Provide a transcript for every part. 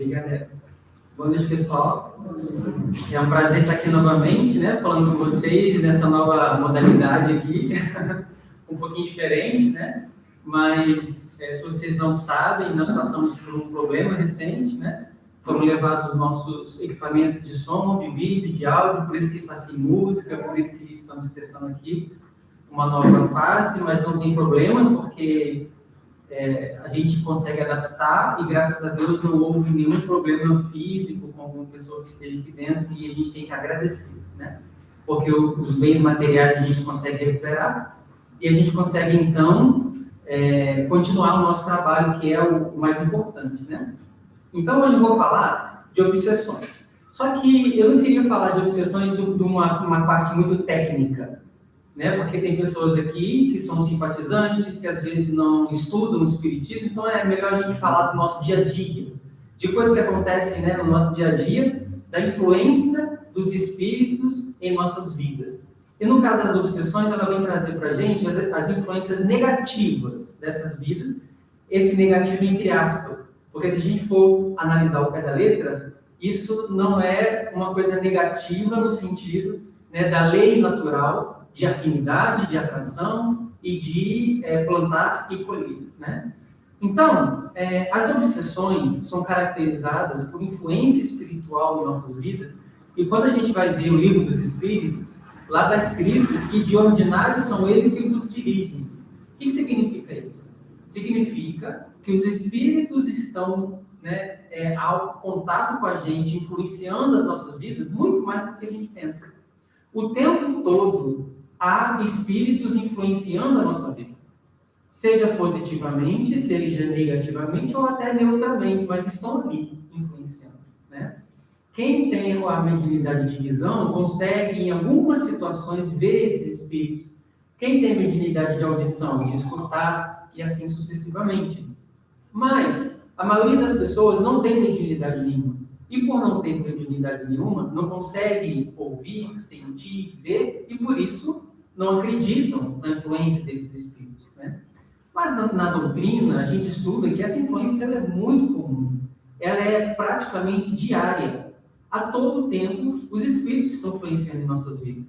Obrigado. Boa noite, pessoal. É um prazer estar aqui novamente, né, falando com vocês nessa nova modalidade aqui, um pouquinho diferente, né? Mas, se vocês não sabem, nós passamos por um problema recente, né? Foram levados os nossos equipamentos de som, de vídeo, de áudio, por isso que está sem música, por isso que estamos testando aqui uma nova fase, mas não tem problema, porque a gente consegue adaptar e, graças a Deus, não houve nenhum problema físico com alguma pessoa que esteja aqui dentro e a gente tem que agradecer, né? Porque os bens materiais a gente consegue recuperar e a gente consegue, então, continuar o nosso trabalho, que é o mais importante, né? Então, hoje eu vou falar de obsessões. Só que eu não queria falar de obsessões de uma parte muito técnica, né? Porque tem pessoas aqui que são simpatizantes, que às vezes não estudam o espiritismo, então é melhor a gente falar do nosso dia a dia, de coisas que acontecem, né, no nosso dia a dia, da influência dos espíritos em nossas vidas. E no caso das obsessões, ela vem trazer para a gente as influências negativas dessas vidas, esse negativo entre aspas, porque se a gente for analisar o pé da letra, isso não é uma coisa negativa no sentido, né, da lei natural, de afinidade, de atração e de plantar e colher, né? Então, as obsessões são caracterizadas por influência espiritual em nossas vidas, e quando a gente vai ver o Livro dos Espíritos, lá está escrito que de ordinário são eles que nos dirigem. O que significa isso? Significa que os espíritos estão, né, ao contato com a gente, influenciando as nossas vidas muito mais do que a gente pensa. O tempo todo há espíritos influenciando a nossa vida, seja positivamente, seja negativamente ou até neutramente, mas estão ali influenciando, né? Quem tem a mediunidade de visão consegue, em algumas situações, ver esses espíritos. Quem tem mediunidade de audição, de escutar, e assim sucessivamente. Mas a maioria das pessoas não tem mediunidade nenhuma. E por não ter mediunidade nenhuma, não consegue ouvir, sentir, ver, e por isso não acreditam na influência desses espíritos, né? Mas na doutrina, a gente estuda que essa influência ela é muito comum. Ela é praticamente diária. A todo tempo, os espíritos estão influenciando em nossas vidas.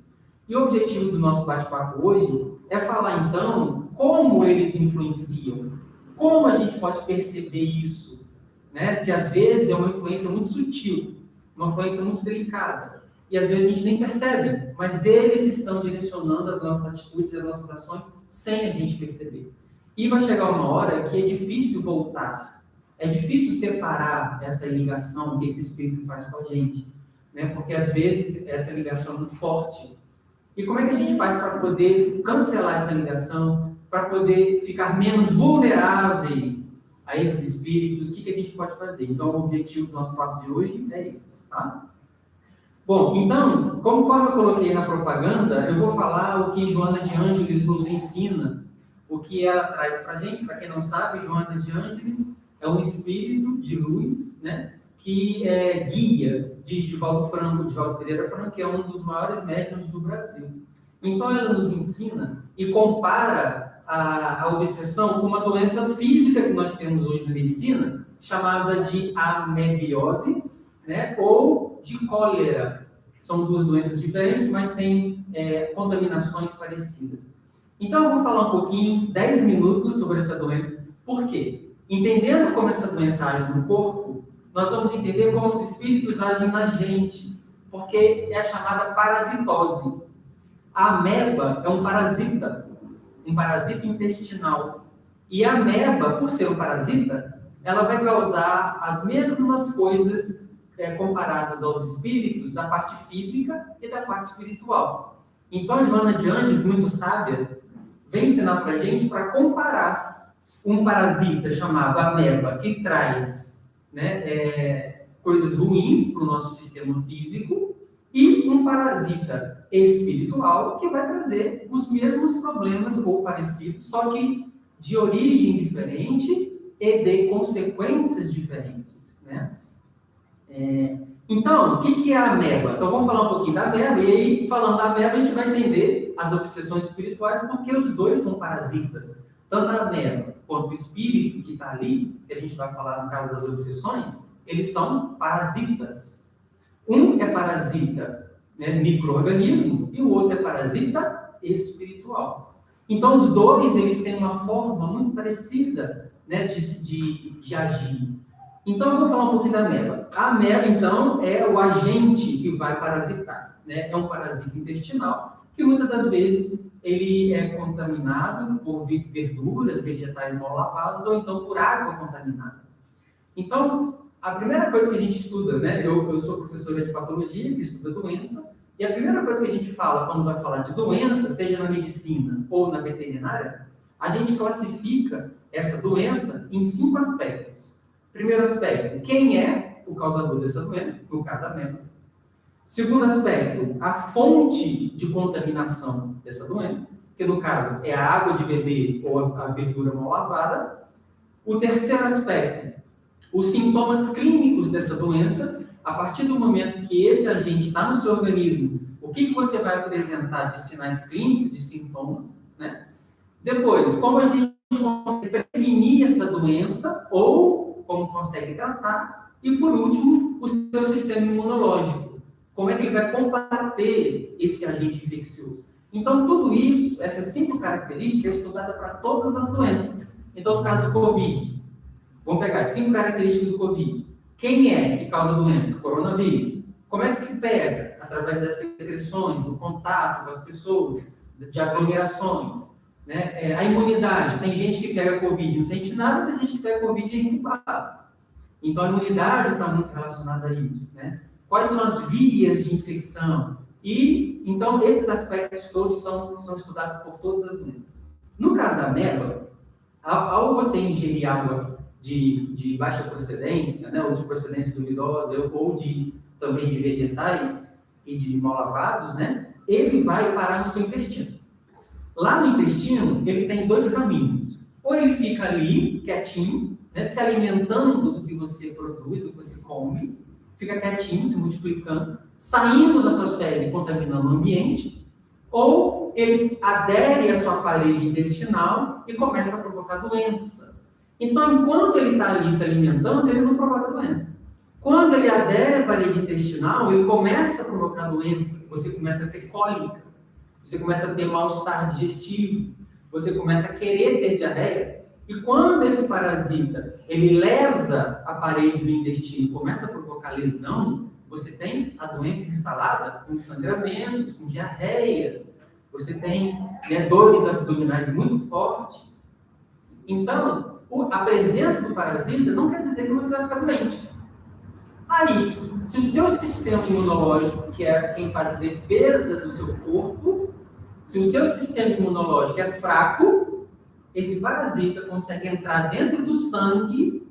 E o objetivo do nosso bate-papo hoje é falar, então, como eles influenciam. Como a gente pode perceber isso, né? Porque às vezes é uma influência muito sutil, uma influência muito delicada. E às vezes a gente nem percebe, mas eles estão direcionando as nossas atitudes e as nossas ações sem a gente perceber. E vai chegar uma hora que é difícil voltar, é difícil separar essa ligação que esse espírito faz com a gente, né? Porque às vezes essa ligação é muito forte. E como é que a gente faz para poder cancelar essa ligação, para poder ficar menos vulneráveis a esses espíritos? O que a gente pode fazer? Então, o objetivo do nosso papo de hoje é esse, tá? Bom, então, conforme eu coloquei na propaganda, eu vou falar o que Joana de Ângeles nos ensina, o que ela traz para a gente. Para quem não sabe, Joana de Ângeles é um espírito de luz, né, que é guia de Divaldo Pereira Franco, que é um dos maiores médiuns do Brasil. Então, ela nos ensina e compara a obsessão com uma doença física que nós temos hoje na medicina, chamada de amebiose, né, ou de cólera. São duas doenças diferentes, mas têm contaminações parecidas. Então, eu vou falar um pouquinho, 10 minutos, sobre essa doença. Por quê? Entendendo como essa doença age no corpo, nós vamos entender como os espíritos agem na gente, porque é a chamada parasitose. A ameba é um parasita intestinal. E a ameba, por ser um parasita, ela vai causar as mesmas coisas comparadas aos espíritos da parte física e da parte espiritual. Então, a Joana de Ângeles, muito sábia, vem ensinar para a gente para comparar um parasita chamado ameba, que traz, né, coisas ruins para o nosso sistema físico, e um parasita espiritual que vai trazer os mesmos problemas ou parecidos, só que de origem diferente e de consequências diferentes, né? Então, o que é a ameba? Então, vamos falar um pouquinho da ameba, e aí, falando da ameba, a gente vai entender as obsessões espirituais, porque os dois são parasitas. Tanto a ameba quanto o espírito que está ali, que a gente vai falar no caso das obsessões, eles são parasitas. Um é parasita, né, micro-organismo, e o outro é parasita espiritual. Então, os dois, eles têm uma forma muito parecida, né, de agir. Então, eu vou falar um pouquinho da ameba. A ameba, então, é o agente que vai parasitar, né? É um parasita intestinal, que muitas das vezes ele é contaminado por verduras, vegetais mal lavados, ou então por água contaminada. Então, a primeira coisa que a gente estuda, né? Eu sou professora de patologia, que estuda doença, e a primeira coisa que a gente fala quando vai falar de doença, seja na medicina ou na veterinária, a gente classifica essa doença em 5 aspectos. Primeiro aspecto, quem é o causador dessa doença? No caso, a ameba. Segundo aspecto, a fonte de contaminação dessa doença, que no caso é a água de beber ou a verdura mal lavada. O terceiro aspecto, os sintomas clínicos dessa doença, a partir do momento que esse agente está no seu organismo, o que você vai apresentar de sinais clínicos, de sintomas, né? Depois, como a gente consegue prevenir essa doença ou como consegue tratar. E, por último, o seu sistema imunológico. Como é que ele vai combater esse agente infeccioso? Então, tudo isso, essas 5 características, é estudada para todas as doenças. Então, no caso do Covid, vamos pegar as 5 características do Covid. Quem é que causa a doença? Coronavírus. Como é que se pega? Através das secreções, do contato com as pessoas, de aglomerações. Né? A imunidade. Tem gente que pega Covid e não sente nada, tem gente que pega Covid e é incubado. Então, a imunidade está muito relacionada a isso. Né? Quais são as vias de infecção? E, então, esses aspectos todos são estudados por todas as doenças. No caso da ameba, ao você ingerir água de baixa procedência, né, ou de procedência duvidosa, ou também de vegetais e de mal lavados, né, ele vai parar no seu intestino. Lá no intestino, ele tem 2 caminhos. Ou ele fica ali, quietinho, né, se alimentando do que você produz, do que você come, fica quietinho, se multiplicando, saindo das suas fezes e contaminando o ambiente, ou ele adere à sua parede intestinal e começa a provocar doença. Então, enquanto ele está ali se alimentando, ele não provoca doença. Quando ele adere à parede intestinal, ele começa a provocar doença. Você começa a ter cólica, você começa a ter mal-estar digestivo, você começa a querer ter diarreia. E quando esse parasita ele lesa a parede do intestino, começa a provocar lesão, você tem a doença instalada com sangramentos, com diarreias, você tem, né, dores abdominais muito fortes. Então, a presença do parasita não quer dizer que você vai ficar doente. Aí, se o seu sistema imunológico, que é quem faz a defesa do seu corpo, se o seu sistema imunológico é fraco, esse parasita consegue entrar dentro do sangue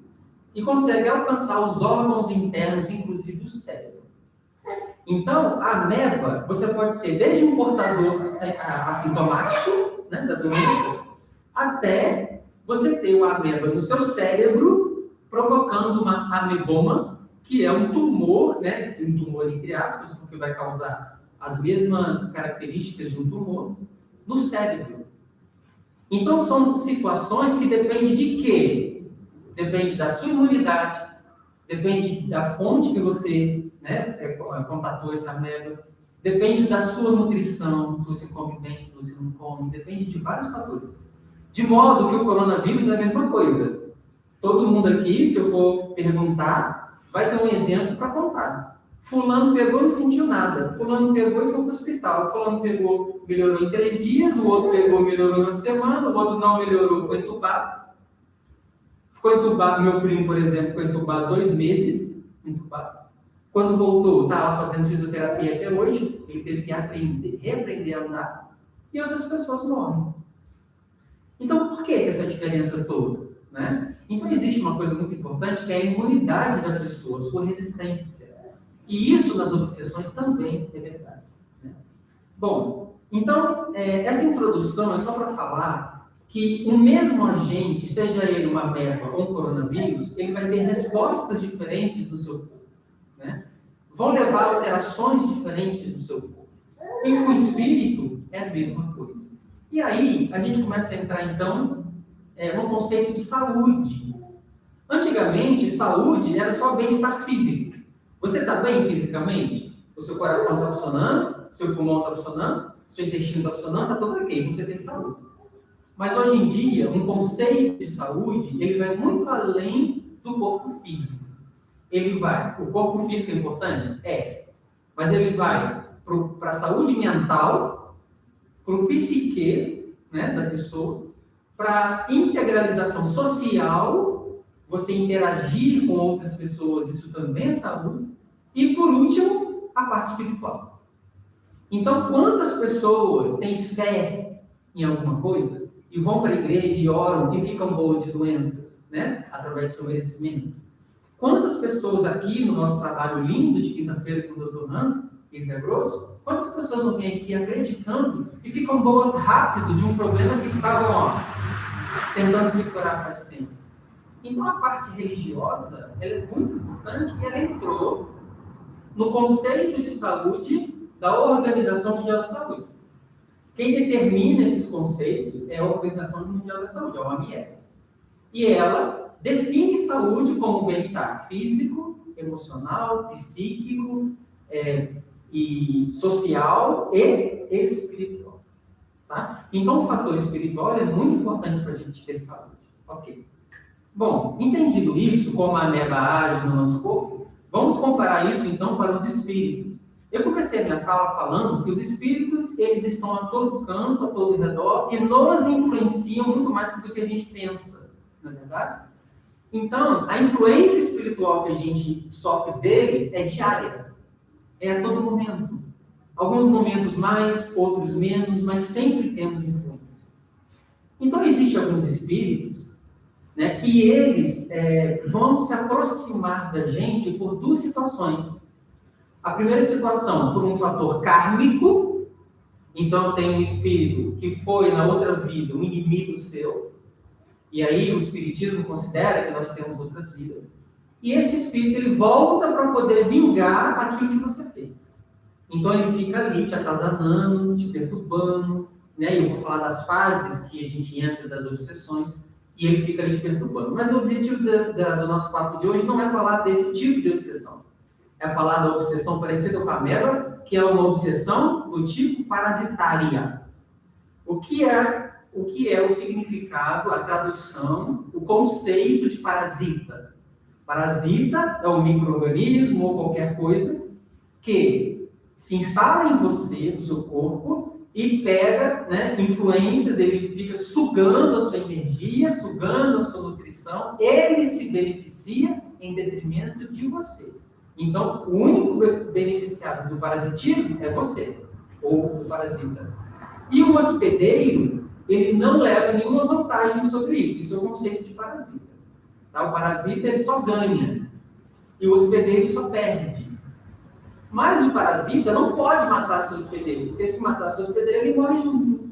e consegue alcançar os órgãos internos, inclusive o cérebro. Então, a ameba, você pode ser desde um portador assintomático, né, da doença, até você ter uma ameba no seu cérebro, provocando uma ameboma, que é um tumor, né, um tumor entre aspas, porque vai causar as mesmas características de um tumor, no cérebro. Então, são situações que dependem de quê? Depende da sua imunidade, depende da fonte que você, né, contatou essa ameba, depende da sua nutrição, se você come bem, se você não come, depende de vários fatores. De modo que o coronavírus é a mesma coisa. Todo mundo aqui, se eu for perguntar, vai ter um exemplo para contar. Fulano pegou e não sentiu nada. Fulano pegou e foi para o hospital. Fulano pegou, melhorou em 3 dias. O outro pegou, melhorou em 1 semana. O outro não melhorou, foi entubado. Ficou entubado, meu primo, por exemplo, foi entubado 2 meses. Entubado. Quando voltou, está lá fazendo fisioterapia até hoje. Ele teve que reaprender a andar. E outras pessoas morrem. Então, por que essa diferença toda? Né? Então, existe uma coisa muito importante que é a imunidade da pessoa, sua resistência. E isso nas obsessões também é verdade. Né? Bom, então, essa introdução é só para falar que o mesmo agente, seja ele uma ameba ou um coronavírus, ele vai ter respostas diferentes no seu corpo. Né? Vão levar a alterações diferentes no seu corpo. E com o espírito é a mesma coisa. E aí, a gente começa a entrar, então, no conceito de saúde. Antigamente, saúde era só bem-estar físico. Você está bem fisicamente? O seu coração está funcionando, seu pulmão está funcionando, seu intestino está funcionando, está tudo ok, você tem saúde. Mas hoje em dia, um conceito de saúde, ele vai muito além do corpo físico. O corpo físico é importante? É. Mas ele vai para a saúde mental, para o psique, né, da pessoa, para a integralização social, você interagir com outras pessoas, isso também é saúde. E, por último, a parte espiritual. Então, quantas pessoas têm fé em alguma coisa e vão para a igreja e oram e ficam boas de doenças, né, através do seu merecimento? Quantas pessoas aqui no nosso trabalho lindo de quinta-feira com o Dr. Hans, isso é grosso, quantas pessoas não vêm aqui acreditando e ficam boas rápido de um problema que estavam tentando se curar faz tempo? Então a parte religiosa ela é muito importante e ela entrou no conceito de saúde da Organização Mundial da Saúde. Quem determina esses conceitos é a Organização Mundial da Saúde, a OMS. E ela define saúde como bem-estar físico, emocional, psíquico, e social e espiritual. Tá? Então, o fator espiritual é muito importante para a gente ter saúde. Ok. Bom, entendido isso, como a ameba age no nosso corpo, vamos comparar isso, então, para os espíritos. Eu comecei a minha fala falando que os espíritos, eles estão a todo canto, a todo redor, e nos influenciam muito mais do que a gente pensa, não é verdade? Então, a influência espiritual que a gente sofre deles é diária. É a todo momento. Alguns momentos mais, outros menos, mas sempre temos influência. Então, existem alguns espíritos, né, que eles vão se aproximar da gente por duas situações. A primeira situação, por um fator kármico. Então, tem um espírito que foi, na outra vida, um inimigo seu. E aí, o espiritismo considera que nós temos outras vidas. E esse espírito, ele volta para poder vingar aquilo que você fez. Então, ele fica ali te atazanando, te perturbando, né? E eu vou falar das fases que a gente entra das obsessões, e ele fica ali te perturbando. Mas o objetivo do nosso papo de hoje não é falar desse tipo de obsessão. É falar da obsessão parecida com a ameba, que é uma obsessão do tipo parasitária. O que é o significado, a tradução, o conceito de parasita? Parasita é um micro-organismo ou qualquer coisa que se instala em você, no seu corpo, e pega, né, influências, ele fica sugando a sua energia, sugando a sua nutrição, ele se beneficia em detrimento de você. Então, o único beneficiado do parasitismo é você, ou o parasita. E o hospedeiro, ele não leva nenhuma vantagem sobre isso. Isso é o conceito de parasita. Tá? O parasita, ele só ganha. E o hospedeiro só perde. Mas o parasita não pode matar seu hospedeiro, porque se matar seu hospedeiro, ele morre junto.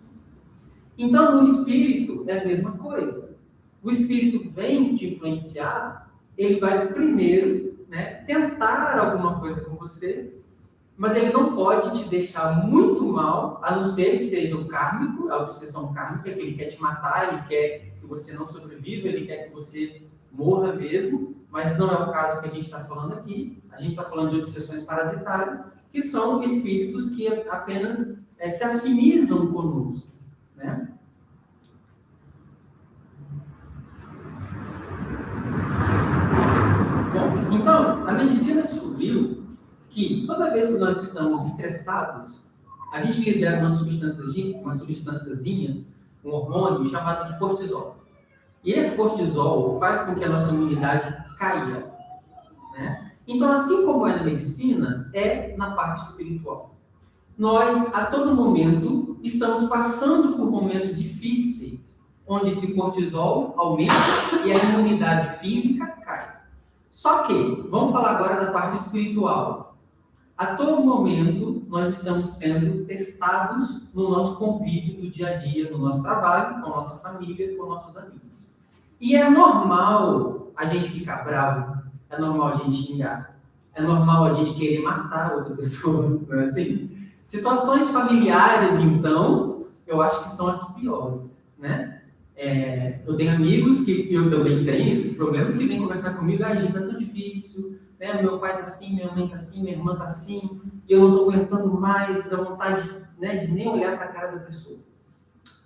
Então, no espírito é a mesma coisa. O espírito vem te influenciar, ele vai primeiro, né, tentar alguma coisa com você, mas ele não pode te deixar muito mal, a não ser que seja o kármico, a obsessão kármica, que ele quer te matar, ele quer que você não sobreviva, ele quer que você morra mesmo, mas não é o caso que a gente está falando aqui. A gente está falando de obsessões parasitárias, que são espíritos que apenas se afinizam conosco, né? Bom, então, a medicina descobriu que toda vez que nós estamos estressados, a gente libera uma substânciazinha, um hormônio chamado de cortisol. E esse cortisol faz com que a nossa imunidade caia, né? Então, assim como é na medicina, é na parte espiritual. Nós, a todo momento, estamos passando por momentos difíceis, onde esse cortisol aumenta e a imunidade física cai. Só que, vamos falar agora da parte espiritual. A todo momento, nós estamos sendo testados no nosso convívio do dia a dia, no nosso trabalho, com a nossa família, com nossos amigos. E é normal a gente ficar bravo, é normal a gente xingar, é normal a gente querer matar outra pessoa, não é assim? Situações familiares, então, eu acho que são as piores, né? Eu tenho amigos que eu também tenho esses problemas que vêm conversar comigo, gente, tá tão difícil, né? Meu pai tá assim, minha mãe tá assim, minha irmã tá assim, e eu não estou aguentando mais, dá vontade, né, de nem olhar para a cara da pessoa.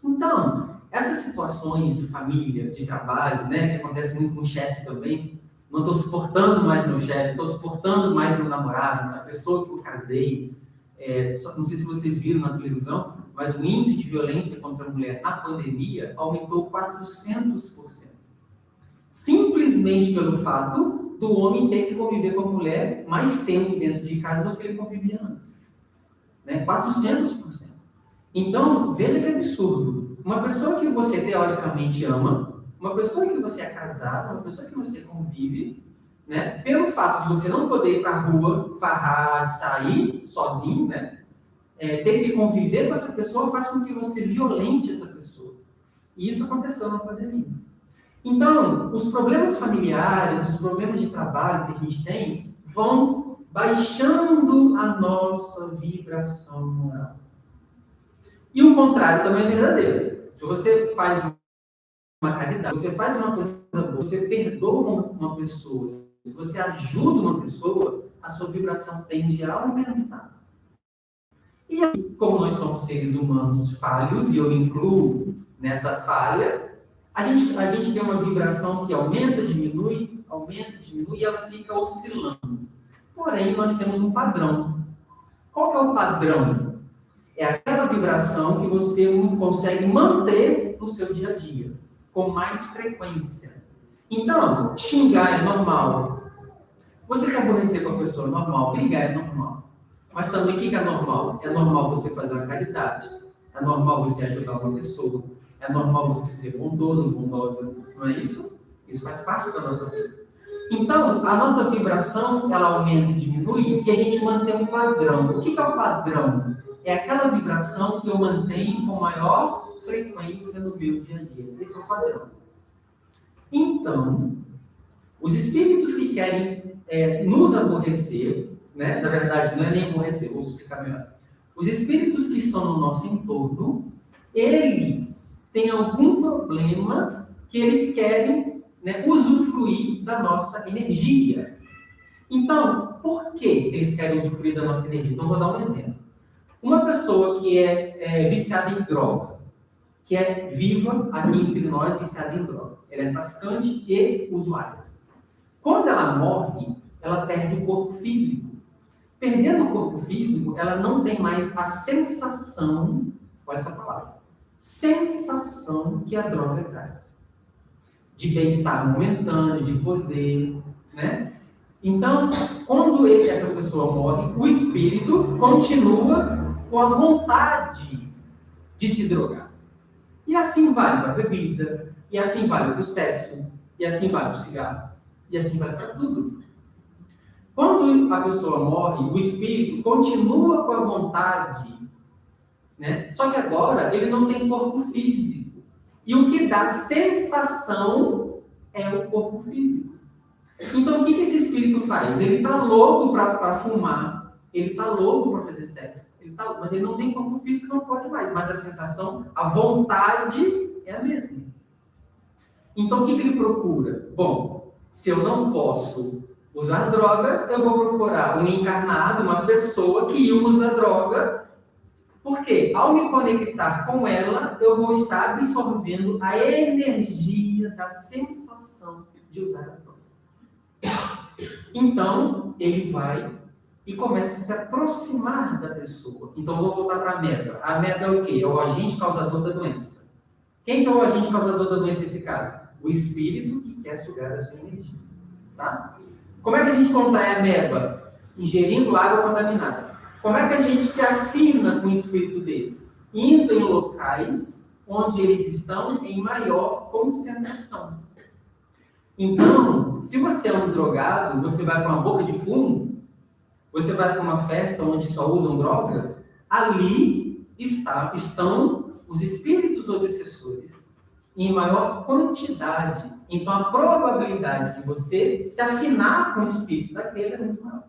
Então, essas situações de família, de trabalho, né, que acontece muito com o chefe também, não estou suportando mais meu chefe, estou suportando mais meu namorado, a pessoa que eu casei. Não sei se vocês viram na televisão, mas o índice de violência contra a mulher na pandemia aumentou 400%. Simplesmente pelo fato do homem ter que conviver com a mulher mais tempo dentro de casa do que ele convivia antes. Né? 400%. Então, veja que absurdo. Uma pessoa que você teoricamente ama, uma pessoa que você é casado, uma pessoa que você convive, né? Pelo fato de você não poder ir para a rua, farrar, sair sozinho, né? Ter que conviver com essa pessoa faz com que você violente essa pessoa. E isso aconteceu na pandemia. Então, os problemas familiares, os problemas de trabalho que a gente tem, vão baixando a nossa vibração moral. E o contrário também é verdadeiro. Se você faz uma caridade, você faz uma coisa boa, você perdoa uma pessoa, se você ajuda uma pessoa, a sua vibração tende a aumentar. E aí, como nós somos seres humanos falhos, e eu me incluo nessa falha, a gente tem uma vibração que aumenta, diminui, e ela fica oscilando. Porém, nós temos um padrão. Qual que é o padrão? É aquela vibração que você consegue manter no seu dia a dia, com mais frequência. Então, xingar é normal. Você se aborrecer com a pessoa é normal, brigar é normal. Mas também o que é normal? É normal você fazer uma caridade, é normal você ajudar uma pessoa, é normal você ser bondoso, bondosa, não é isso? Isso faz parte da nossa vida. Então, a nossa vibração, ela aumenta e diminui, e a gente mantém um padrão. O que é o padrão? É aquela vibração que eu mantenho com maior frequência no meu dia a dia. Esse é o padrão. Então, os espíritos que querem nos aborrecer, né? Na verdade, não é nem aborrecer, vou explicar melhor. Os espíritos que estão no nosso entorno, eles têm algum problema que eles querem, né, usufruir da nossa energia. Então, por que eles querem usufruir da nossa energia? Então, vou dar um exemplo. Uma pessoa que é viciada em droga, que é viva aqui entre nós, viciada em droga. Ela é traficante e usuária. Quando ela morre, ela perde o corpo físico. Perdendo o corpo físico, ela não tem mais a sensação, olha essa palavra, sensação que a droga traz. De bem-estar momentâneo, de poder, né? Então, quando essa pessoa morre, o espírito continua com a vontade de se drogar. E assim vale para a bebida, e assim vale para o sexo, e assim vale para o cigarro, e assim vale para tudo. Quando a pessoa morre, o espírito continua com a vontade, né? Só que agora ele não tem corpo físico. E o que dá sensação é o corpo físico. Então, o que esse espírito faz? Ele está louco para fumar, ele está louco para fazer sexo, mas ele não tem corpo físico, não pode mais. Mas a sensação, a vontade é a mesma. Então, o que ele procura? Bom, se eu não posso usar drogas, eu vou procurar um encarnado, uma pessoa que usa droga, porque ao me conectar com ela, eu vou estar absorvendo a energia da sensação de usar a droga. Então, ele vai e começa a se aproximar da pessoa. Então, vou voltar para a ameba. A ameba é o quê? É o agente causador da doença. Quem que é o agente causador da doença nesse caso? O espírito que quer sugar a sua energia. Tá? Como é que a gente contrai a ameba? Ingerindo água contaminada. Como é que a gente se afina com um espírito desse? Indo em locais onde eles estão em maior concentração. Então, se você é um drogado, você vai para uma boca de fumo, você vai para uma festa onde só usam drogas, ali estão os espíritos obsessores em maior quantidade. Então, a probabilidade de você se afinar com o espírito daquele é muito maior.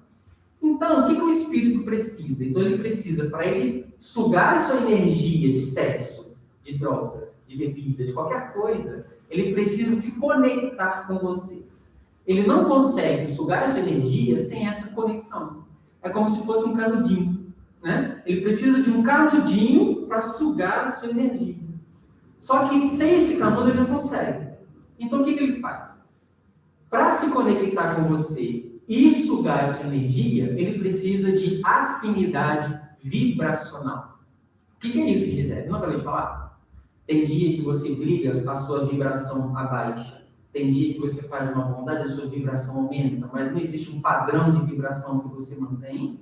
Então, o que o espírito precisa? Então, ele precisa, para ele sugar a sua energia de sexo, de drogas, de bebida, de qualquer coisa, ele precisa se conectar com vocês. Ele não consegue sugar essa energia sem essa conexão. É como se fosse um canudinho, né? Ele precisa de um canudinho para sugar a sua energia. Só que sem esse canudo ele não consegue. Então o que ele faz? Para se conectar com você e sugar a sua energia, ele precisa de afinidade vibracional. O que é isso, Gisele? Eu não acabei de falar? Tem dia que você briga, a sua vibração abaixa. Tem dia que você faz uma bondade, a sua vibração aumenta. Mas não existe um padrão de vibração que você mantém.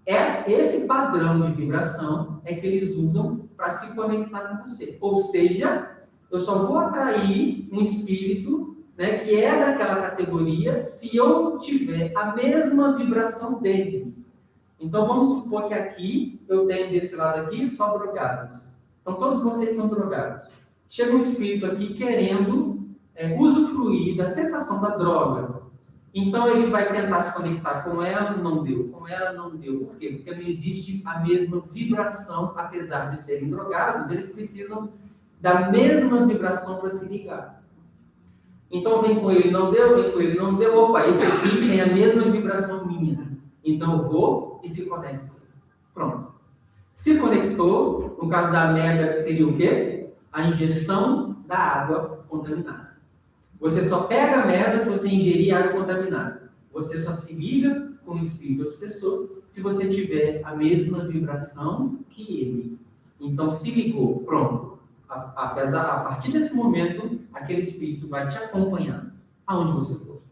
Esse padrão de vibração é que eles usam para se conectar com você. Ou seja, eu só vou atrair um espírito, né, que é daquela categoria se eu tiver a mesma vibração dele. Então, vamos supor que aqui, eu tenho desse lado aqui só drogados. Então, todos vocês são drogados. Chega um espírito aqui querendo usufruir da sensação da droga. Então, ele vai tentar se conectar com ela, não deu. Com ela, não deu. Por quê? Porque não existe a mesma vibração, apesar de serem drogados, eles precisam da mesma vibração para se ligar. Então, vem com ele, não deu, vem com ele, não deu. Opa, esse aqui tem a mesma vibração minha. Então, eu vou e se conecto. Pronto. Se conectou, no caso da ameba, seria o quê? A ingestão da água contaminada. Você só pega a merda se você ingerir água contaminada. Você só se liga com o espírito obsessor se você tiver a mesma vibração que ele. Então, se ligou, pronto. A partir desse momento, aquele espírito vai te acompanhar aonde você for.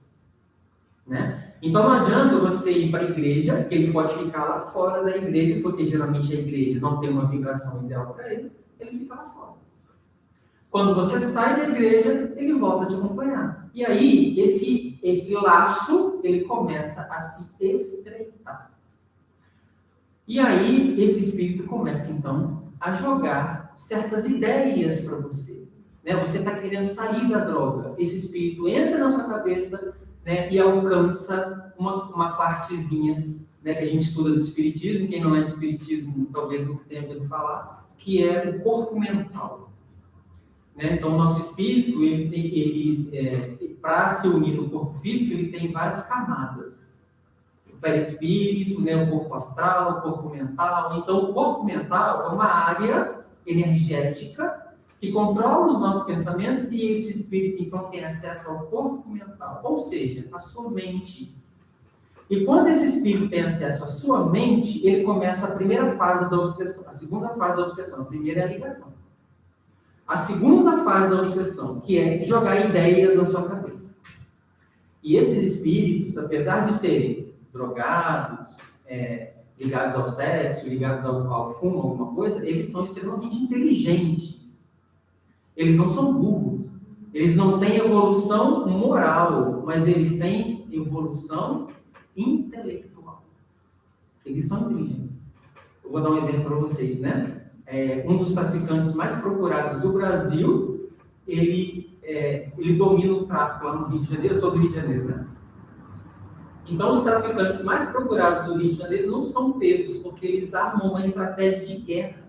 Né? Então, não adianta você ir para a igreja, que ele pode ficar lá fora da igreja, porque geralmente a igreja não tem uma vibração ideal para ele, ele fica lá fora. Quando você sai da igreja, ele volta a te acompanhar. E aí, esse laço, ele começa a se estreitar. E aí, esse espírito começa, então, a jogar certas ideias para você. Né? Você está querendo sair da droga. Esse espírito entra na sua cabeça, né, e alcança uma partezinha, né, que a gente estuda do espiritismo. Quem não é do espiritismo, talvez não tenha ouvido falar, que é o corpo mental. Né? Então, o nosso espírito, para se unir no corpo físico, ele tem várias camadas. O perispírito, né, o corpo astral, o corpo mental. Então, o corpo mental é uma área energética que controla os nossos pensamentos e esse espírito, então, tem acesso ao corpo mental, ou seja, a sua mente. E quando esse espírito tem acesso à sua mente, ele começa a primeira fase da obsessão, a segunda fase da obsessão. A primeira é a ligação. A segunda fase da obsessão, que é jogar ideias na sua cabeça. E esses espíritos, apesar de serem drogados, ligados ao sexo, ligados ao fumo, alguma coisa, eles são extremamente inteligentes. Eles não são burros. Eles não têm evolução moral, mas eles têm evolução intelectual. Eles são inteligentes. Eu vou dar um exemplo para vocês, né? Um dos traficantes mais procurados do Brasil, ele domina o tráfico lá no Rio de Janeiro. Eu sou do Rio de Janeiro, né? Então, os traficantes mais procurados do Rio de Janeiro não são pegos, porque eles armam uma estratégia de guerra.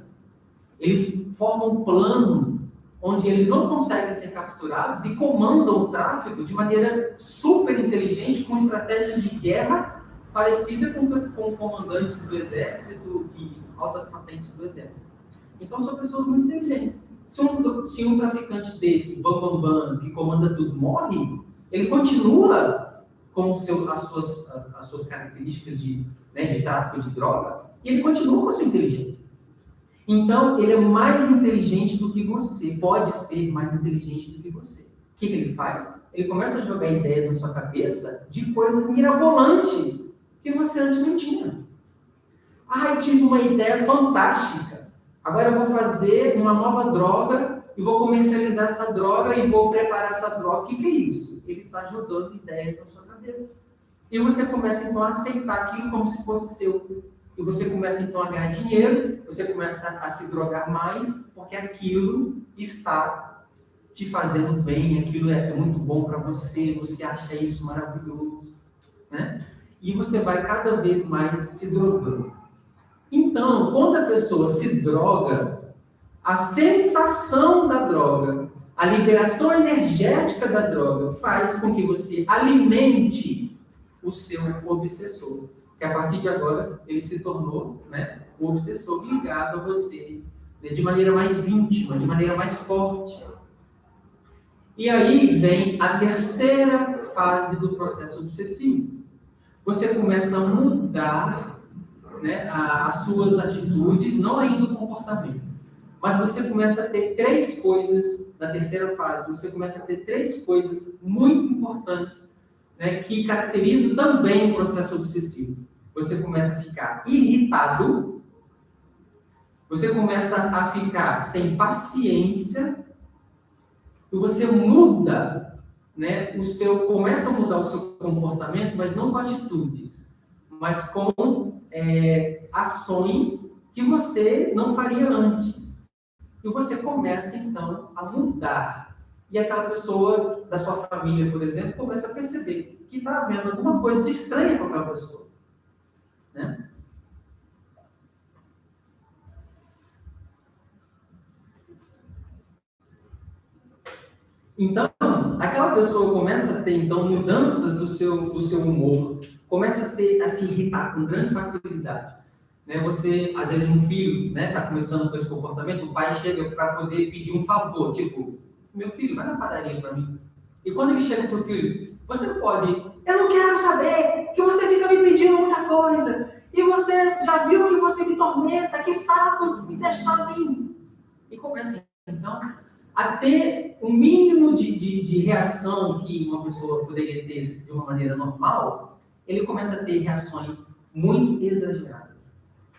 Eles formam um plano onde eles não conseguem ser capturados e comandam o tráfico de maneira super inteligente, com estratégias de guerra parecida com comandantes do exército e altas patentes do exército. Então, são pessoas muito inteligentes. Se um traficante desse, bambambam, que comanda tudo, morre, ele continua com as suas características de tráfico de droga, e ele continua com a sua inteligência. Então, ele é mais inteligente do que você, pode ser mais inteligente do que você. O que ele faz? Ele começa a jogar ideias na sua cabeça de coisas mirabolantes que você antes não tinha. Eu tive uma ideia fantástica. Agora eu vou fazer uma nova droga e vou comercializar essa droga e vou preparar essa droga. O que é isso? Ele está jogando ideias na sua cabeça. E você começa, então, a aceitar aquilo como se fosse seu. E você começa, então, a ganhar dinheiro, você começa a se drogar mais, porque aquilo está te fazendo bem, aquilo é muito bom para você, você acha isso maravilhoso, né? E você vai cada vez mais se drogando. Então, quando a pessoa se droga, A sensação da droga, a liberação energética da droga faz com que você alimente o seu obsessor. Que a partir de agora ele se tornou, né, o obsessor ligado a você, né, de maneira mais íntima, de maneira mais forte. E aí vem a terceira fase do processo obsessivo. Você começa a mudar, né, as suas atitudes, não ainda o comportamento, mas você começa a ter três coisas na terceira fase. Você começa a ter três coisas muito importantes, né, que caracterizam também o processo obsessivo. Você começa a ficar irritado, você começa a ficar sem paciência, e você muda, né, começa a mudar o seu comportamento, mas não com atitudes, mas com ações que você não faria antes. E você começa, então, a mudar. E aquela pessoa da sua família, por exemplo, começa a perceber que está havendo alguma coisa de estranha com aquela pessoa, né? Então, aquela pessoa começa a ter, então, mudanças do seu humor, começa a se irritar com grande facilidade. Né? Você, às vezes, um filho, né, está começando com esse comportamento, o pai chega para poder pedir um favor, tipo, meu filho, vai na padaria para mim. E quando ele chega para o filho, você pode, eu não quero saber que você fica me pedindo muita coisa, e você já viu que você me tormenta, que saco, me deixa sozinho. E começa, então, a ter um mínimo de reação que uma pessoa poderia ter de uma maneira normal, ele começa a ter reações muito exageradas,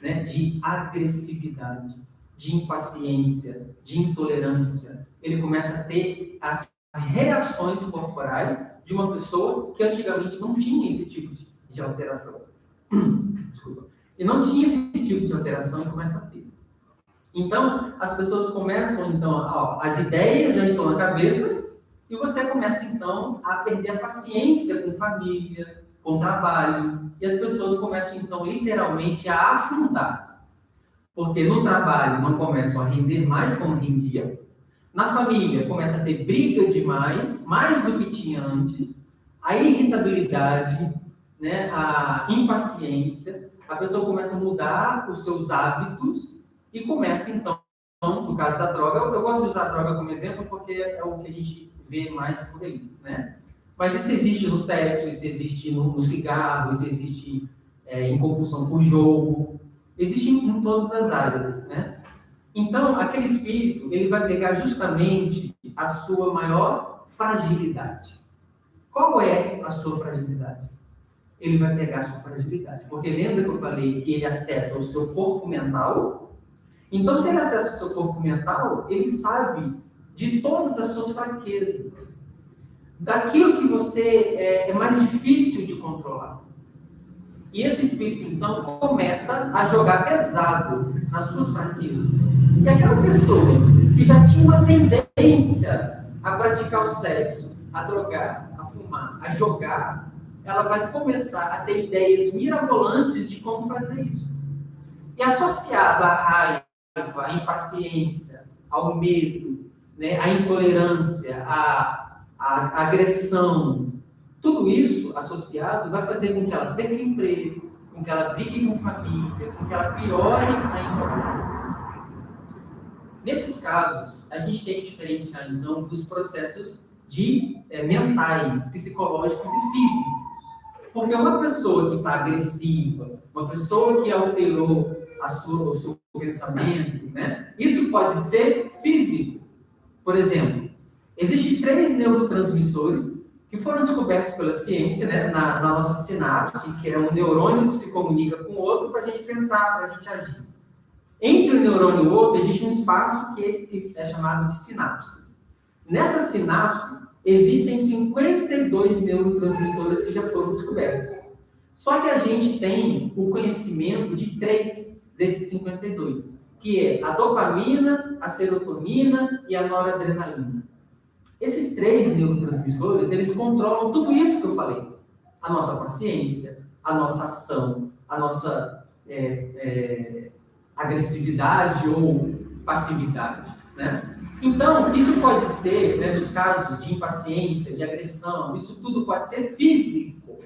né? De agressividade, de impaciência, de intolerância. Ele começa a ter as reações corporais de uma pessoa que antigamente não tinha esse tipo de alteração. Desculpa. E não tinha esse tipo de alteração e começa a ter. Então, as pessoas começam, então, as ideias já estão na cabeça e você começa, então, a perder a paciência com família, com trabalho, e as pessoas começam, então, literalmente a afundar. Porque no trabalho não começam a render mais como rendia, na família começa a ter briga demais, mais do que tinha antes, a irritabilidade, né, a impaciência, a pessoa começa a mudar os seus hábitos, e começa, então, no caso da droga, eu gosto de usar a droga como exemplo porque é o que a gente vê mais por aí, né? Mas isso existe no sexo, isso existe no cigarro, isso existe em compulsão por jogo, existe em todas as áreas, né? Então, aquele espírito, ele vai pegar justamente a sua maior fragilidade. Qual é a sua fragilidade? Ele vai pegar a sua fragilidade, porque lembra que eu falei que ele acessa o seu corpo mental. Então, se ele acessa o seu corpo mental, ele sabe de todas as suas fraquezas, daquilo que você é mais difícil de controlar. E esse espírito, então, começa a jogar pesado nas suas fraquezas. E aquela pessoa que já tinha uma tendência a praticar o sexo, a drogar, a fumar, a jogar, ela vai começar a ter ideias mirabolantes de como fazer isso. E associado à raiva, à impaciência, ao medo, né, à intolerância, à agressão, tudo isso associado vai fazer com que ela perca emprego, com que ela brigue com família, com que ela piore a intolerância. Nesses casos, a gente tem que diferenciar, então, dos processos mentais, psicológicos e físicos. Porque uma pessoa que está agressiva, uma pessoa que alterou o seu pensamento, né? Isso pode ser físico. Por exemplo, existem 3 neurotransmissores que foram descobertos pela ciência, né? na nossa sinapse, que é um neurônio que se comunica com o outro para a gente pensar, para a gente agir. Entre um neurônio e o outro, existe um espaço que é chamado de sinapse. Nessa sinapse, existem 52 neurotransmissores que já foram descobertos. Só que a gente tem o conhecimento de 3 desses 52, que é a dopamina, a serotonina e a noradrenalina. Esses 3 neurotransmissores, eles controlam tudo isso que eu falei. A nossa paciência, a nossa ação, a nossa agressividade ou passividade, né? Então, isso pode ser, né, nos casos de impaciência, de agressão, isso tudo pode ser físico.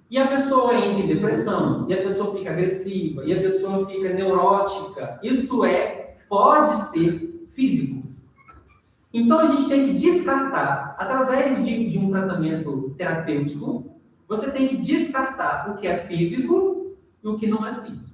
E a pessoa entra em depressão, e a pessoa fica agressiva, e a pessoa fica neurótica. Isso pode ser físico. Então, a gente tem que descartar, através de um tratamento terapêutico, você tem que descartar o que é físico e o que não é físico.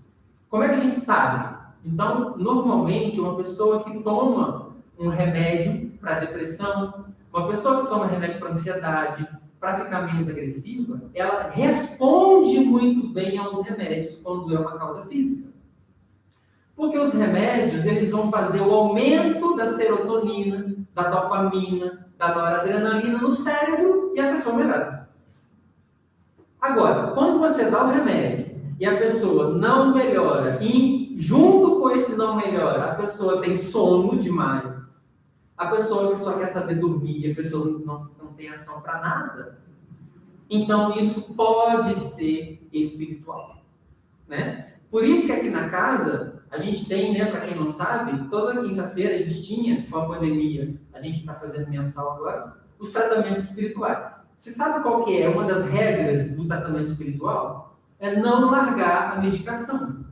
Como é que a gente sabe? Então, normalmente, uma pessoa que toma um remédio para depressão, uma pessoa que toma remédio para ansiedade, para ficar menos agressiva, ela responde muito bem aos remédios quando é uma causa física. Porque os remédios, eles vão fazer o aumento da serotonina, da dopamina, da noradrenalina no cérebro e a pessoa melhora. Agora, quando você dá o remédio e a pessoa não melhora, e junto com esse não melhora, a pessoa tem sono demais, a pessoa que só quer saber dormir, a pessoa não tem ação para nada, então isso pode ser espiritual, né? Por isso que aqui na casa, a gente tem, né, para quem não sabe, toda quinta-feira a gente tinha, com a pandemia, a gente está fazendo mensal agora, os tratamentos espirituais. Você sabe qual que é uma das regras do tratamento espiritual? É não largar a medicação.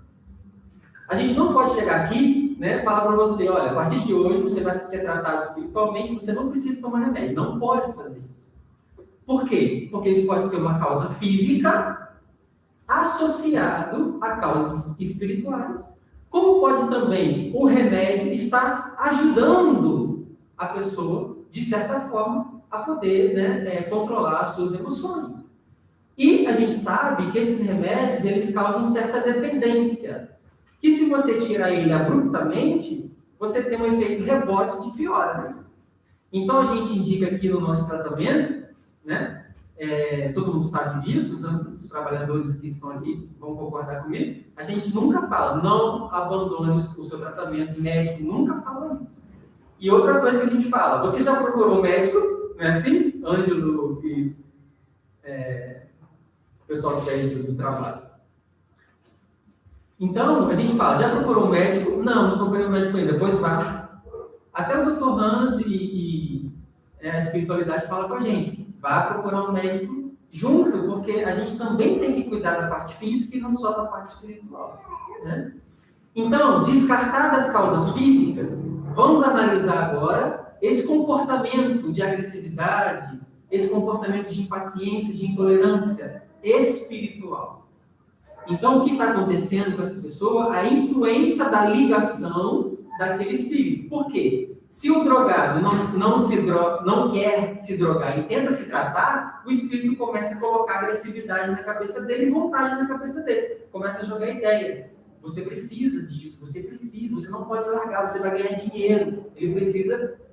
A gente não pode chegar aqui, né, falar para você, olha, a partir de hoje você vai ser tratado espiritualmente, você não precisa tomar remédio. Não pode fazer isso. Por quê? Porque isso pode ser uma causa física associado a causas espirituais. Como pode também o remédio estar ajudando a pessoa, de certa forma, a poder, né, controlar as suas emoções. E a gente sabe que esses remédios, eles causam certa dependência. Que se você tirar ele abruptamente, você tem um efeito rebote de piora. Né? Então, a gente indica aqui no nosso tratamento, né? Todo mundo sabe disso, tanto os trabalhadores que estão aqui vão concordar comigo, a gente nunca fala, não abandone o seu tratamento médico, nunca fala isso. E outra coisa que a gente fala, você já procurou um médico, não é assim? Ângelo e o pessoal que é do trabalho. Então, a gente fala, já procurou um médico? Não procurei um médico ainda, pois vá. Até o Dr. Hans e a espiritualidade fala com a gente, vá procurar um médico junto, porque a gente também tem que cuidar da parte física e não só da parte espiritual. Né? Então, descartar das causas físicas, vamos analisar agora esse comportamento de agressividade, esse comportamento de impaciência, de intolerância espiritual. Então, o que está acontecendo com essa pessoa? A influência da ligação daquele espírito. Por quê? Se o drogado não quer se drogar e tenta se tratar, o espírito começa a colocar agressividade na cabeça dele e vontade na cabeça dele. Começa a jogar ideia. Você precisa disso, você não pode largar, você vai ganhar dinheiro.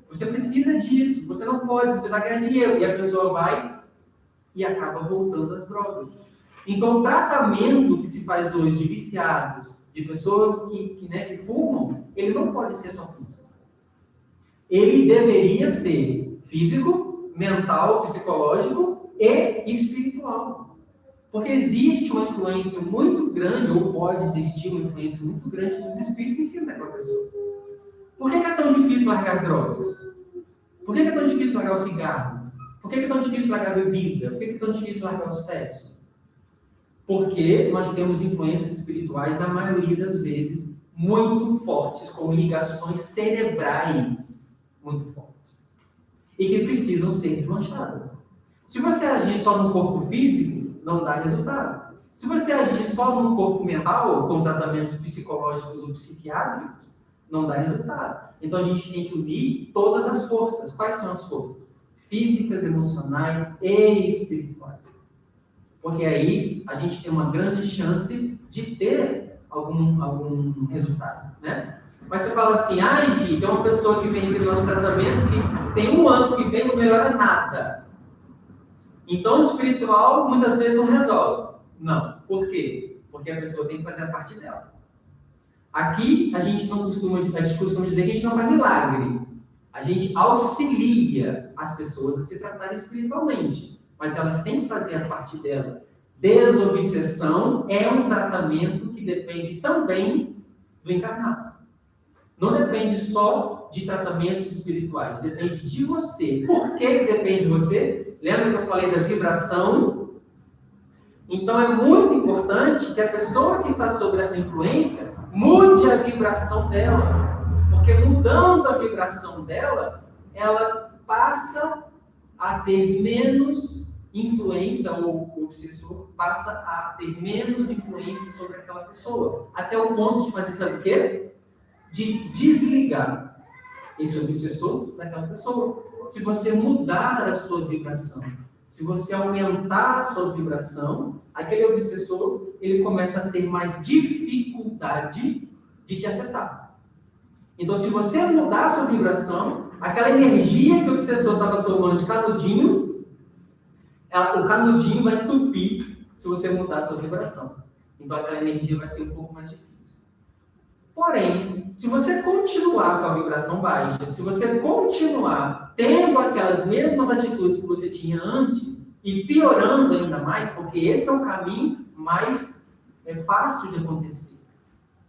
Você precisa disso, você não pode, você vai ganhar dinheiro. E a pessoa vai e acaba voltando às drogas. Então, o tratamento que se faz hoje de viciados, de pessoas que fumam, ele não pode ser só físico. Ele deveria ser físico, mental, psicológico e espiritual. Porque existe uma influência muito grande, ou pode existir uma influência muito grande dos espíritos em cima daquela pessoa. Por que é tão difícil largar as drogas? Por que é tão difícil largar o cigarro? Por que é tão difícil largar a bebida? Por que é tão difícil largar o sexo? Porque nós temos influências espirituais, na maioria das vezes, muito fortes, com ligações cerebrais muito fortes. E que precisam ser desmanchadas. Se você agir só no corpo físico, não dá resultado. Se você agir só no corpo mental, com tratamentos psicológicos ou psiquiátricos, não dá resultado. Então a gente tem que unir todas as forças. Quais são as forças? Físicas, emocionais e espirituais. Porque aí a gente tem uma grande chance de ter algum resultado, né? Mas você fala assim, Gi, tem uma pessoa que vem aqui no nosso tratamento que tem 1 ano que vem e não melhora nada. Então o espiritual muitas vezes não resolve. Não. Por quê? Porque a pessoa tem que fazer a parte dela. Aqui a gente costuma dizer que a gente não faz milagre. A gente auxilia as pessoas a se tratarem espiritualmente. Mas elas têm que fazer a parte dela. Desobsessão é um tratamento que depende também do encarnado. Não depende só de tratamentos espirituais, depende de você. Por que depende de você? Lembra que eu falei da vibração? Então é muito importante que a pessoa que está sob essa influência mude a vibração dela. Porque mudando a vibração dela, ela passa a ter menos influência, ou o obsessor passa a ter menos influência sobre aquela pessoa. Até o ponto de fazer, sabe o quê? De desligar esse obsessor daquela pessoa. Se você mudar a sua vibração, se você aumentar a sua vibração, aquele obsessor, ele começa a ter mais dificuldade de te acessar. Então, se você mudar a sua vibração, aquela energia que o obsessor estava tomando de canudinho, o canudinho vai entupir se você mudar a sua vibração. Então, aquela energia vai ser um pouco mais difícil. Porém, se você continuar com a vibração baixa, se você continuar tendo aquelas mesmas atitudes que você tinha antes e piorando ainda mais, porque esse é o caminho mais fácil de acontecer.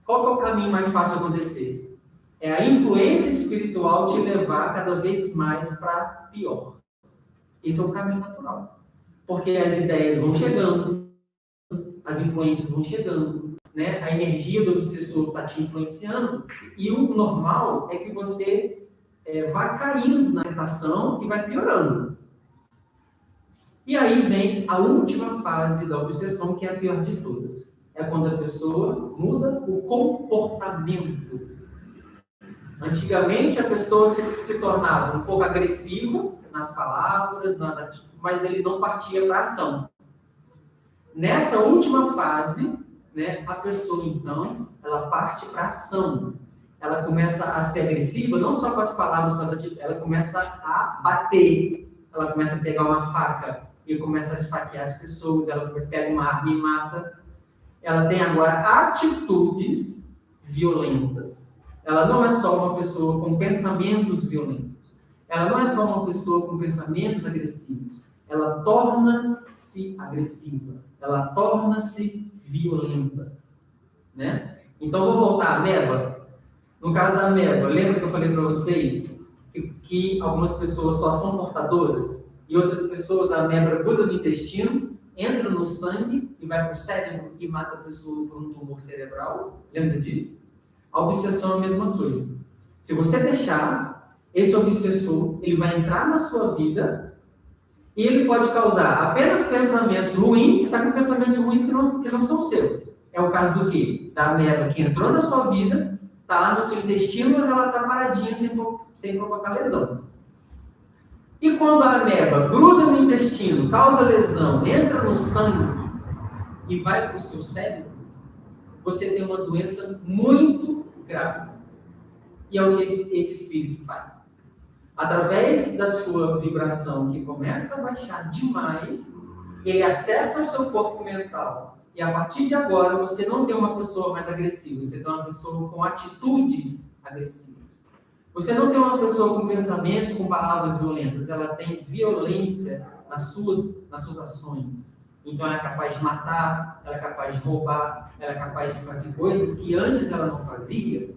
Qual que é o caminho mais fácil de acontecer? É a influência espiritual te levar cada vez mais para pior. Esse é o caminho natural. Porque as ideias vão chegando, as influências vão chegando, né? A energia do obsessor está te influenciando, e o normal é que você vá caindo na tentação e vai piorando. E aí vem a última fase da obsessão, que é a pior de todas. É quando a pessoa muda o comportamento. Antigamente a pessoa se tornava um pouco agressiva nas palavras, nas atitudes, mas ele não partia para a ação. Nessa última fase, né, a pessoa, então, ela parte para a ação. Ela começa a ser agressiva, não só com as palavras, com as atitudes, ela começa a bater. Ela começa a pegar uma faca e começa a esfaquear as pessoas, ela pega uma arma e mata. Ela tem agora atitudes violentas. Ela não é só uma pessoa com pensamentos violentos. Ela não é só uma pessoa com pensamentos agressivos. Ela torna-se agressiva. Ela torna-se violenta, né? Então, vou voltar à ameba. No caso da ameba, lembra que eu falei para vocês que algumas pessoas só são portadoras e outras pessoas, a ameba gruda no intestino, entra no sangue e vai para o cérebro e mata a pessoa por um tumor cerebral? Lembra disso? A obsessão é a mesma coisa. Se você deixar, esse obsessor, ele vai entrar na sua vida e ele pode causar apenas pensamentos ruins. Você está com pensamentos ruins que não são seus. É o caso do quê? Da ameba que entrou na sua vida, está lá no seu intestino, mas ela está paradinha sem provocar lesão. E quando a ameba gruda no intestino, causa lesão, entra no sangue e vai para o seu cérebro, você tem uma doença muito grave. E é o que esse espírito faz. Através da sua vibração, que começa a baixar demais, ele acessa o seu corpo mental. E a partir de agora, você não tem uma pessoa mais agressiva, você tem uma pessoa com atitudes agressivas. Você não tem uma pessoa com pensamentos, com palavras violentas, ela tem violência nas suas ações. Então ela é capaz de matar, ela é capaz de roubar, ela é capaz de fazer coisas que antes ela não fazia,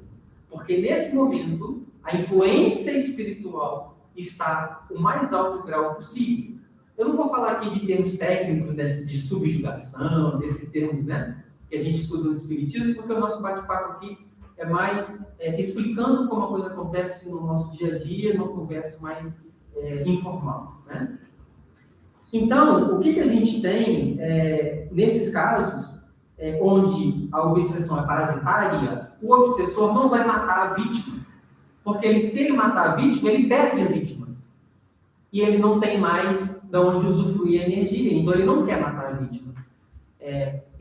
porque nesse momento a influência espiritual está o mais alto grau possível. Eu não vou falar aqui de termos técnicos de subjugação, desses termos, né, que a gente estuda no Espiritismo, porque o nosso bate-papo aqui é mais explicando como a coisa acontece no nosso dia a dia, numa conversa mais informal, né? Então, o que a gente tem nesses casos, onde a obsessão é parasitária, o obsessor não vai matar a vítima, porque se ele matar a vítima, ele perde a vítima. E ele não tem mais de onde usufruir a energia, então ele não quer matar a vítima.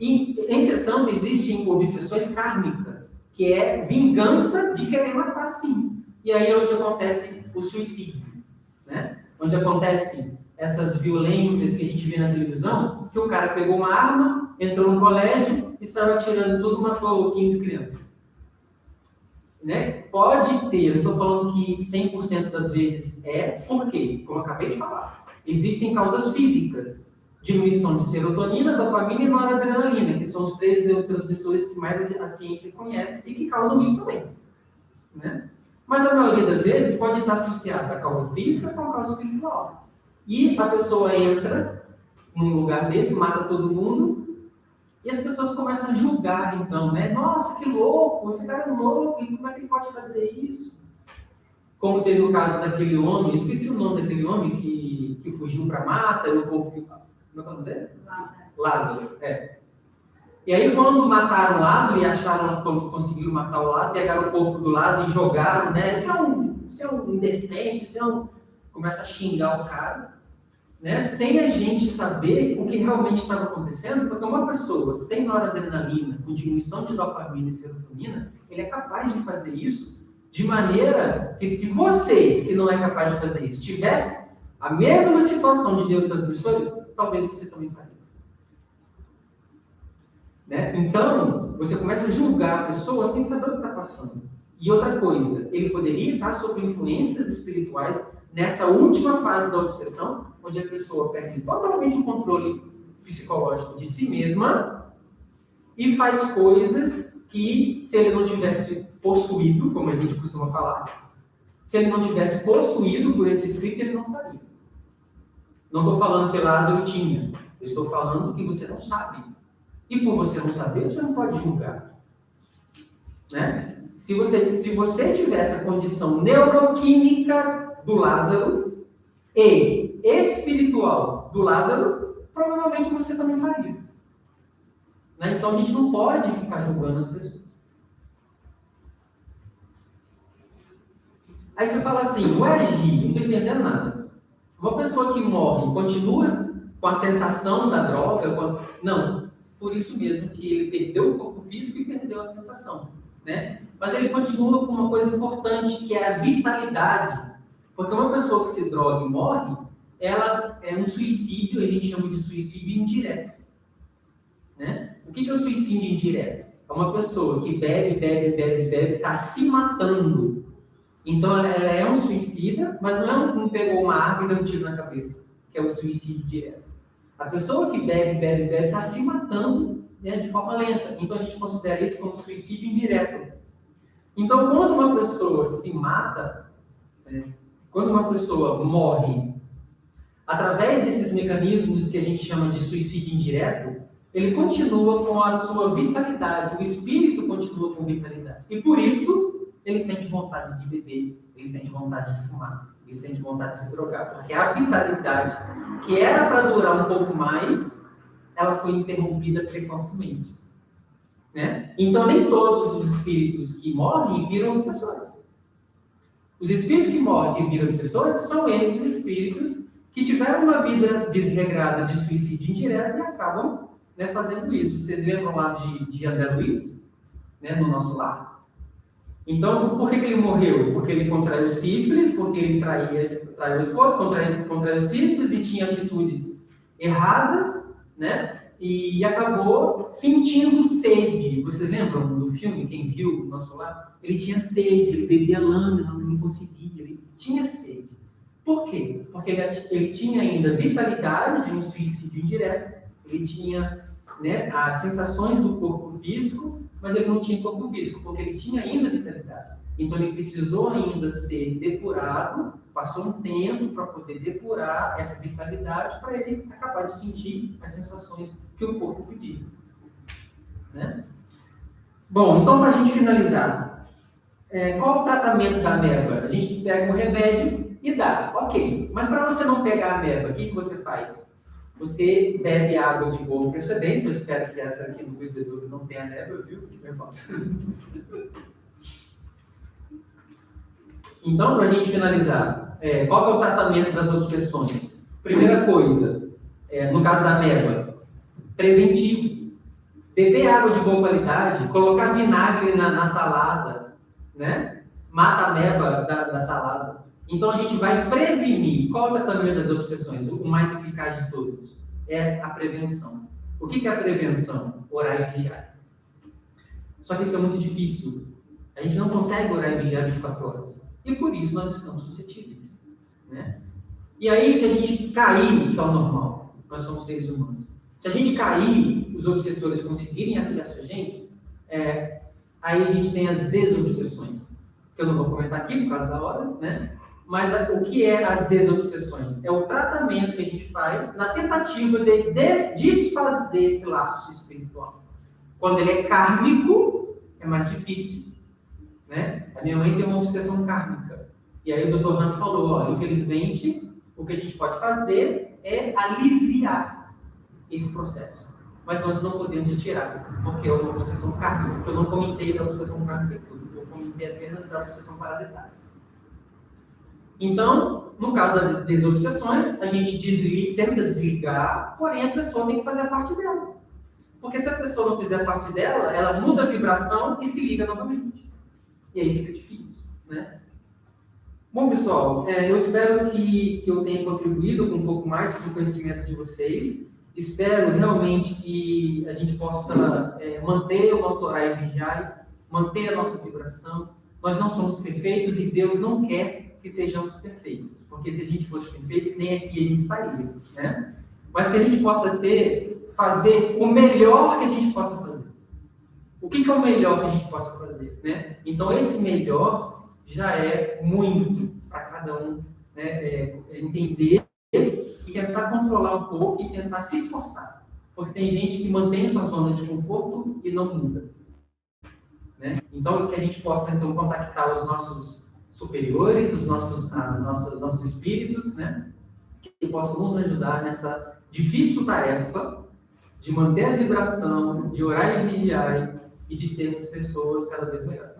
Entretanto, existem obsessões kármicas, que é vingança de querer matar, sim. E aí é onde acontece o suicídio, né? Onde acontecem essas violências que a gente vê na televisão, que o cara pegou uma arma, entrou no colégio e saiu atirando tudo, matou 15 crianças. Né? Pode ter, eu estou falando que 100% das vezes por quê? Como eu acabei de falar, existem causas físicas, diminuição de serotonina, dopamina e noradrenalina, que são os 3 neurotransmissores que mais a ciência conhece e que causam isso também. né? Mas a maioria das vezes pode estar associada à causa física com a causa espiritual. E a pessoa entra num lugar desse, mata todo mundo, e as pessoas começam a julgar, então, né? Nossa, que louco, esse cara é louco, e como é que ele pode fazer isso? Como teve o caso daquele homem, esqueci o nome daquele homem que fugiu para a mata, e o povo ficou... Como é o nome dele? Lázaro, é. E aí, quando mataram Lázaro e acharam que conseguiram matar o Lázaro, pegaram o corpo do Lázaro e jogaram, né? Isso é um indecente, começa a xingar o cara, né? Sem a gente saber o que realmente estava acontecendo, porque uma pessoa sem noradrenalina, com diminuição de dopamina e serotonina, ele é capaz de fazer isso de maneira que, se você, que não é capaz de fazer isso, tivesse a mesma situação de neurotransmissores, talvez você também faria. Né? Então, você começa a julgar a pessoa sem saber o que está passando. E outra coisa, ele poderia estar sob influências espirituais nessa última fase da obsessão, onde a pessoa perde totalmente o controle psicológico de si mesma e faz coisas que, se ele não tivesse possuído, como a gente costuma falar, se ele não tivesse possuído por esse espírito, ele não faria. Não estou falando que Lázaro tinha, eu estou falando que você não sabe. E por você não saber, você não pode julgar. Né? Se você tivesse a condição neuroquímica do Lázaro e espiritual do Lázaro, provavelmente você também faria. Né? Então a gente não pode ficar julgando as pessoas. Aí você fala assim, ué, Gi, não estou entendendo nada. Uma pessoa que morre continua com a sensação da droga? Não. Por isso mesmo que ele perdeu o corpo físico e perdeu a sensação, né? Mas ele continua com uma coisa importante, que é a vitalidade. Porque uma pessoa que se droga e morre, ela é um suicídio, a gente chama de suicídio indireto. Né? O que é o suicídio indireto? É uma pessoa que bebe, está se matando. Então ela é um suicida, mas não pegou uma arma e deu um tiro na cabeça, que é o suicídio direto. A pessoa que bebe, está se matando, né, de forma lenta. Então, a gente considera isso como suicídio indireto. Então, quando uma pessoa se mata, né, quando uma pessoa morre, através desses mecanismos que a gente chama de suicídio indireto, ele continua com a sua vitalidade, o espírito continua com vitalidade. E por isso, ele sente vontade de beber, ele sente vontade de fumar. Ele sente vontade de se drogar, porque a vitalidade, que era para durar um pouco mais, ela foi interrompida precocemente. Né? Então, nem todos os espíritos que morrem viram obsessores. Os espíritos que morrem e viram obsessores são esses espíritos que tiveram uma vida desregrada de suicídio indireto e acabam, né, fazendo isso. Vocês lembram lá de André Luiz, né, no nosso lar? Então, por que ele morreu? Porque ele contraiu sífilis, porque ele traiu a esposa, contraiu sífilis e tinha atitudes erradas, né? E acabou sentindo sede. Vocês lembram do filme, quem viu o Nosso Lar? Ele tinha sede, ele bebia lâmina, não conseguia, ele tinha sede. Por quê? Porque ele tinha ainda vitalidade de um suicídio indireto, ele tinha, né, as sensações do corpo físico, mas ele não tinha corpo físico, porque ele tinha ainda vitalidade. Então ele precisou ainda ser depurado, passou um tempo para poder depurar essa vitalidade para ele acabar de sentir as sensações que o corpo pedia. Né? Bom, então para a gente finalizar, qual o tratamento da ameba? A gente pega um remédio e dá, ok. Mas para você não pegar a ameba, o que você faz? Você bebe água de boa procedência, eu espero que essa aqui no bebedouro não tenha ameba, viu? Então, para a gente finalizar, qual é o tratamento das obsessões? Primeira coisa, no caso da ameba, preventivo. Beber água de boa qualidade, colocar vinagre na salada, né? Mata a ameba da salada. Então, a gente vai prevenir. Qual é o tratamento das obsessões? O mais eficaz de todos é a prevenção. O que é a prevenção? Orar e vigiar. Só que isso é muito difícil. A gente não consegue orar e vigiar 24 horas. E por isso nós estamos suscetíveis. Né? E aí, se a gente cair, que é o normal, nós somos seres humanos. Se a gente cair, os obsessores conseguirem acesso a gente, aí a gente tem as desobsessões. que eu não vou comentar aqui por causa da hora, né? Mas o que é as desobsessões? É o tratamento que a gente faz na tentativa de desfazer esse laço espiritual. Quando ele é kármico, é mais difícil, né? A minha mãe tem uma obsessão kármica. E aí o Dr. Hans falou, ó, infelizmente, o que a gente pode fazer é aliviar esse processo. Mas nós não podemos tirar, porque é uma obsessão kármica. Porque eu não comentei da obsessão kármica, eu comentei apenas da obsessão parasitária. Então, no caso das desobsessões, a gente tenta desligar, porém a pessoa tem que fazer a parte dela. Porque se a pessoa não fizer a parte dela, ela muda a vibração e se liga novamente. E aí fica difícil, né? Bom, pessoal, eu espero que eu tenha contribuído com um pouco mais do conhecimento de vocês. Espero realmente que a gente possa manter o nosso horário vigiar, manter a nossa vibração. Nós não somos perfeitos e Deus não quer que sejamos perfeitos, porque se a gente fosse perfeito, nem aqui a gente estaria, né? Mas que a gente possa fazer o melhor que a gente possa fazer. O que é o melhor que a gente possa fazer, né? Então, esse melhor já é muito para cada um, né? Entender e tentar controlar um pouco e tentar se esforçar. Porque tem gente que mantém sua zona de conforto e não muda, né? Então, que a gente possa, então, contactar os nossos superiores, os nossos espíritos, né? Que possam nos ajudar nessa difícil tarefa de manter a vibração, de orar e vigiar e de sermos pessoas cada vez melhores.